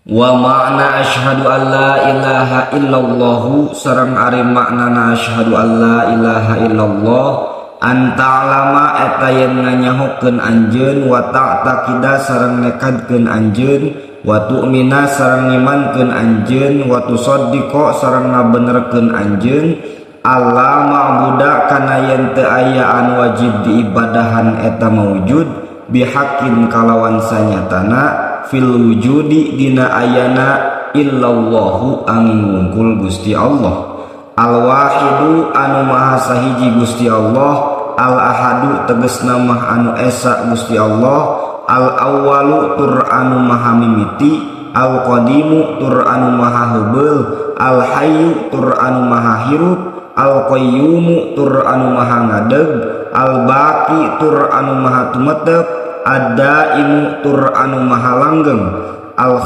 Wa makna asyhadu an la ilaha illallah sareng ari maknana asyhadu an la ilaha illallah anta alama eta yen nganyahokeun anjeun wa ta'taqida sareng nekadkeun anjeun wa tu'mina sareng ngimankeun anjeun wa tusaddiqa sareng ngabenerkeun anjeun Allah ma'buda kana yen teu aya anu wajib diibadahan eta maujud bihaqqin kalawan sanyatana fil wujudi dina ayana illallahu angin wungkul Gusti Allah al wahidu anu maha sahiji Gusti Allah al ahadu tegesna mah anu esa Gusti Allah al awwalu tur anu maha mimiti al qadimu tur anu maha heubeul al hayyu tur anu maha hirup al qayyumu tur anu maha ngadeg al baqi tur anu maha tumetep ad-daimu tur anu maha langgeng al